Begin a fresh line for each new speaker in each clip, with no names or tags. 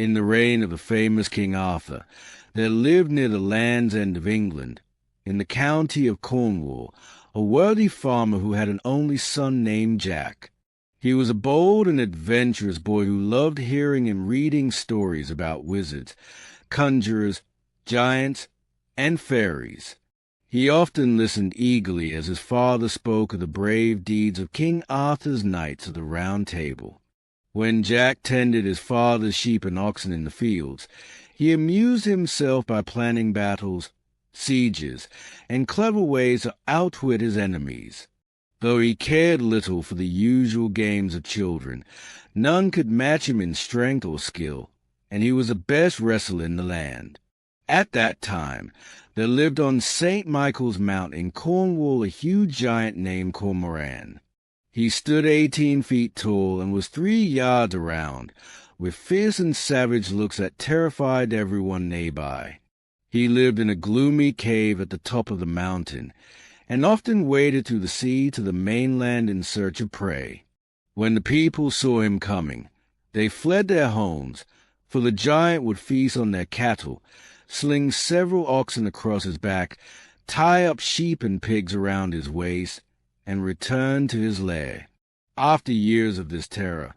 in the reign of the famous King Arthur, there lived near the Land's End of England, in the county of Cornwall, a worthy farmer who had an only son named Jack. He was a bold and adventurous boy who loved hearing and reading stories about wizards, conjurers, giants, and fairies. He often listened eagerly as his father spoke of the brave deeds of King Arthur's knights of the Round Table. When Jack tended his father's sheep and oxen in the fields, he amused himself by planning battles, sieges, and clever ways to outwit his enemies. Though he cared little for the usual games of children, none could match him in strength or skill, and he was the best wrestler in the land. At that time, there lived on St. Michael's Mount in Cornwall a huge giant named Cormoran. He stood 18 feet tall and was 3 yards around, with fierce and savage looks that terrified everyone nearby. He lived in a gloomy cave at the top of the mountain, and often waded through the sea to the mainland in search of prey. When the people saw him coming, they fled their homes, for the giant would feast on their cattle, sling several oxen across his back, tie up sheep and pigs around his waist, and return to his lair. After years of this terror,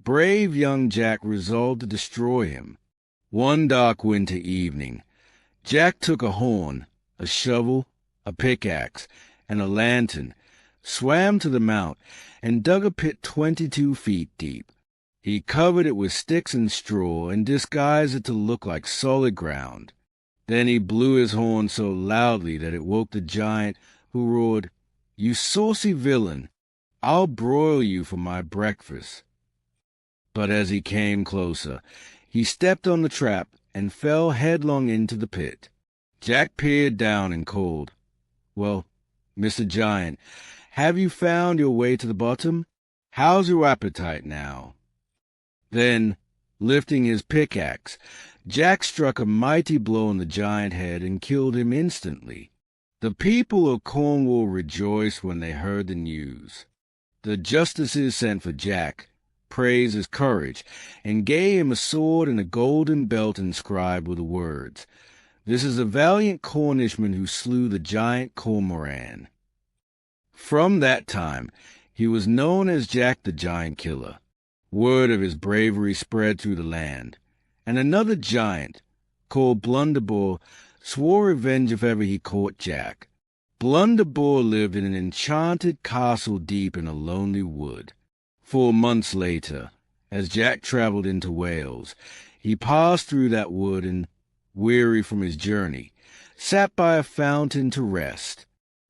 brave young Jack resolved to destroy him. One dark winter evening, Jack took a horn, a shovel, a pickaxe, and a lantern, swam to the mount, and dug a pit 22 feet deep. He covered it with sticks and straw and disguised it to look like solid ground. Then he blew his horn so loudly that it woke the giant, who roared, "You saucy villain, I'll broil you for my breakfast." But as he came closer, he stepped on the trap and fell headlong into the pit. Jack peered down and called, "Well, Mr. Giant, have you found your way to the bottom? How's your appetite now?" Then, lifting his pickaxe, Jack struck a mighty blow on the giant head and killed him instantly. The people of Cornwall rejoiced when they heard the news. The justices sent for Jack, praised his courage, and gave him a sword and a golden belt inscribed with the words, "This is a valiant Cornishman who slew the giant Cormoran." From that time, he was known as Jack the Giant Killer. Word of his bravery spread through the land, and another giant, called Blunderbore, swore revenge if ever he caught Jack. Blunderbore lived in an enchanted castle deep in a lonely wood. 4 months later, as Jack traveled into Wales, he passed through that wood and, weary from his journey, sat by a fountain to rest.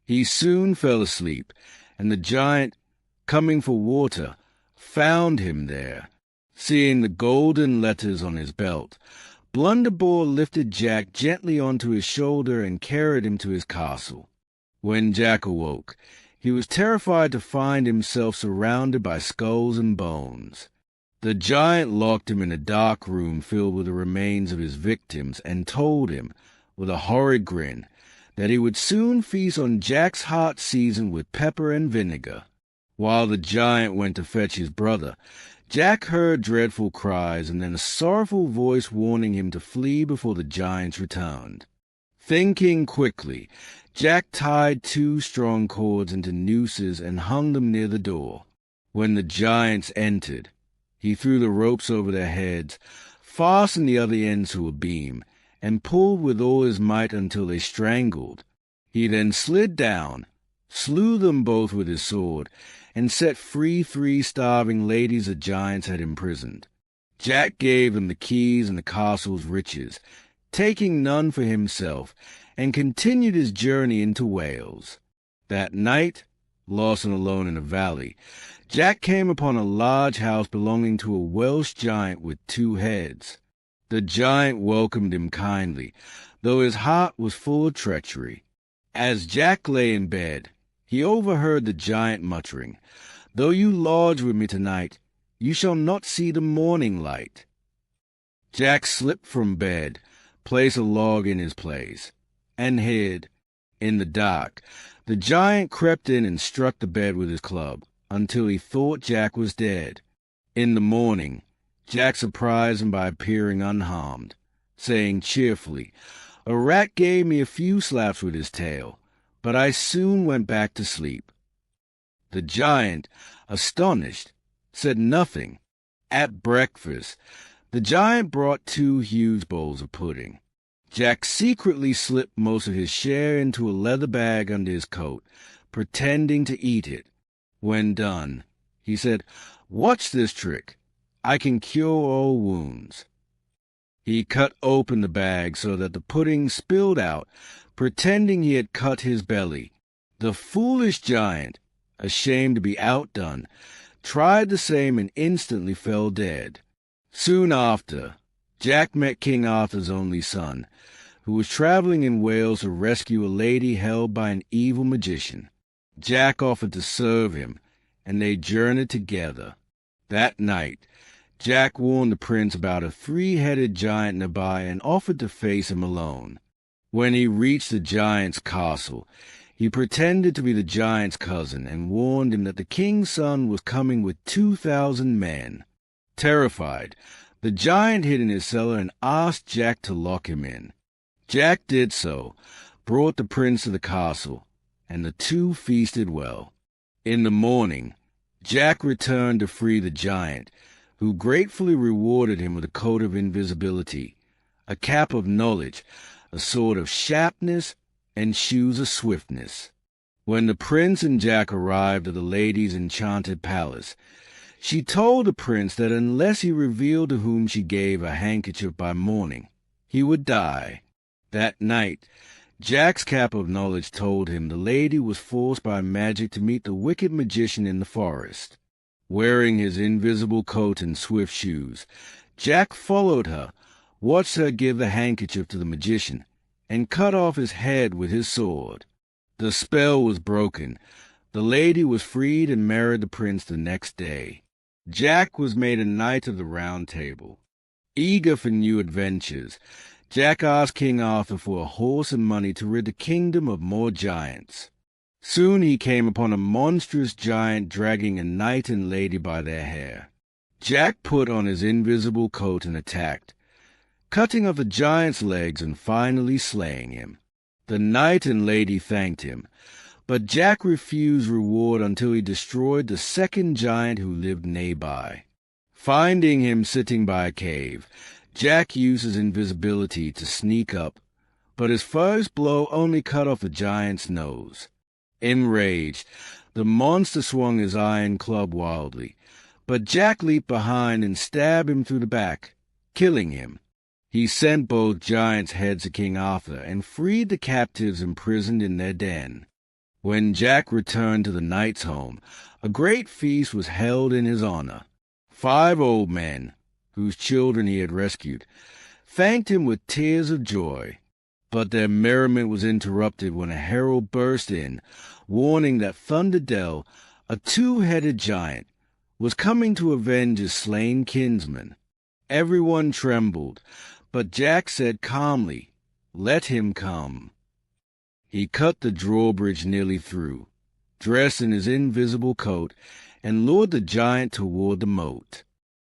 He soon fell asleep, and the giant, coming for water, found him there. Seeing the golden letters on his belt, Blunderbore lifted Jack gently onto his shoulder and carried him to his castle. When Jack awoke, he was terrified to find himself surrounded by skulls and bones. The giant locked him in a dark room filled with the remains of his victims and told him, with a horrid grin, that he would soon feast on Jack's heart seasoned with pepper and vinegar. While the giant went to fetch his brother, Jack heard dreadful cries and then a sorrowful voice warning him to flee before the giants returned. Thinking quickly, Jack tied 2 strong cords into nooses and hung them near the door. When the giants entered, he threw the ropes over their heads, fastened the other ends to a beam, and pulled with all his might until they strangled. He then slid down, slew them both with his sword, and set free 3 starving ladies the giants had imprisoned. Jack gave them the keys and the castle's riches, taking none for himself, and continued his journey into Wales. That night, lost and alone in a valley, Jack came upon a large house belonging to a Welsh giant with 2 heads. The giant welcomed him kindly, though his heart was full of treachery. As Jack lay in bed, he overheard the giant muttering, "Though you lodge with me tonight, you shall not see the morning light." Jack slipped from bed, placed a log in his place, and hid. In the dark, the giant crept in and struck the bed with his club, until he thought Jack was dead. In the morning, Jack surprised him by appearing unharmed, saying cheerfully, "A rat gave me a few slaps with his tail, but I soon went back to sleep." The giant, astonished, said nothing. At breakfast, the giant brought 2 huge bowls of pudding. Jack secretly slipped most of his share into a leather bag under his coat, pretending to eat it. When done, he said, "Watch this trick. I can cure all wounds." He cut open the bag so that the pudding spilled out, pretending he had cut his belly. The foolish giant, ashamed to be outdone, tried the same and instantly fell dead. Soon after, Jack met King Arthur's only son, who was traveling in Wales to rescue a lady held by an evil magician. Jack offered to serve him, and they journeyed together. That night, Jack warned the prince about a 3-headed giant nearby and offered to face him alone. When he reached the giant's castle, he pretended to be the giant's cousin and warned him that the king's son was coming with 2,000 men. Terrified, the giant hid in his cellar and asked Jack to lock him in. Jack did so, brought the prince to the castle, and the two feasted well. In the morning, Jack returned to free the giant, who gratefully rewarded him with a coat of invisibility, a cap of knowledge, a sword of sharpness, and shoes of swiftness. When the prince and Jack arrived at the lady's enchanted palace, she told the prince that unless he revealed to whom she gave a handkerchief by morning, he would die. That night, Jack's cap of knowledge told him the lady was forced by magic to meet the wicked magician in the forest. Wearing his invisible coat and swift shoes, Jack followed her, watched her give the handkerchief to the magician, and cut off his head with his sword. The spell was broken. The lady was freed and married the prince the next day. Jack was made a knight of the Round Table. Eager for new adventures, Jack asked King Arthur for a horse and money to rid the kingdom of more giants. Soon he came upon a monstrous giant dragging a knight and lady by their hair. Jack put on his invisible coat and attacked, cutting off the giant's legs and finally slaying him. The knight and lady thanked him, but Jack refused reward until he destroyed the second giant who lived nearby. Finding him sitting by a cave, Jack used his invisibility to sneak up, but his first blow only cut off the giant's nose. Enraged, the monster swung his iron club wildly, but Jack leaped behind and stabbed him through the back, killing him. He sent both giants' heads to King Arthur and freed the captives imprisoned in their den. When Jack returned to the knight's home, a great feast was held in his honor. 5 old men, whose children he had rescued, thanked him with tears of joy. But their merriment was interrupted when a herald burst in, warning that Thunderdell, a 2-headed giant, was coming to avenge his slain kinsman. Everyone trembled, but Jack said calmly, "Let him come." He cut the drawbridge nearly through, dressed in his invisible coat, and lured the giant toward the moat.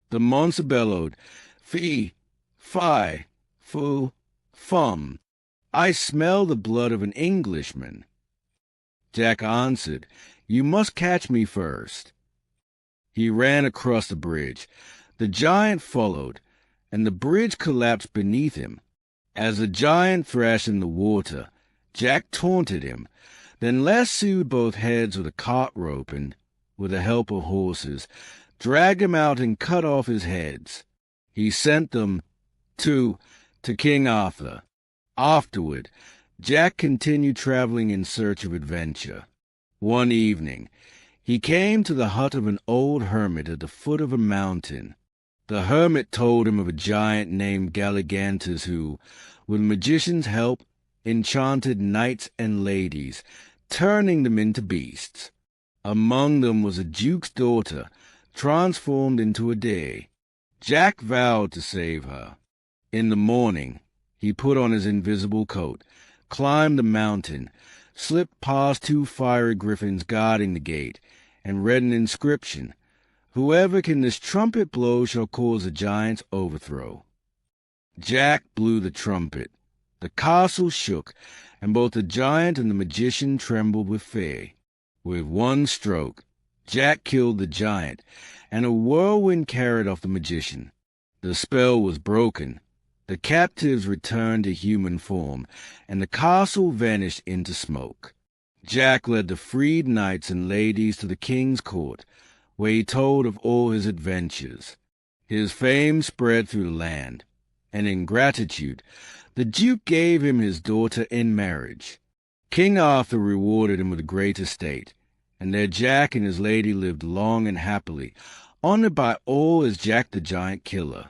The monster bellowed, "Fee, fi, fu, fum. I smell the blood of an Englishman." Jack answered, "You must catch me first." He ran across the bridge. The giant followed, and the bridge collapsed beneath him. As the giant thrashed in the water, Jack taunted him, then lassoed both heads with a cart rope and, with the help of horses, dragged him out and cut off his heads. He sent them to King Arthur. Afterward, Jack continued traveling in search of adventure. One evening, he came to the hut of an old hermit at the foot of a mountain. The hermit told him of a giant named Galligantus who, with magicians' help, enchanted knights and ladies, turning them into beasts. Among them was a duke's daughter, transformed into a deer. Jack vowed to save her. In the morning, he put on his invisible coat, climbed the mountain, slipped past 2 fiery griffins guarding the gate, and read an inscription, Whoever can this trumpet blow shall cause the giant's overthrow. Jack blew the trumpet. The castle shook, and both the giant and the magician trembled with fear. With one stroke, Jack killed the giant, and a whirlwind carried off the magician. The spell was broken. The captives returned to human form, and the castle vanished into smoke. Jack led the freed knights and ladies to the king's court, where he told of all his adventures. His fame spread through the land, and in gratitude, the Duke gave him his daughter in marriage. King Arthur rewarded him with a great estate, and there Jack and his lady lived long and happily, honored by all as Jack the Giant Killer.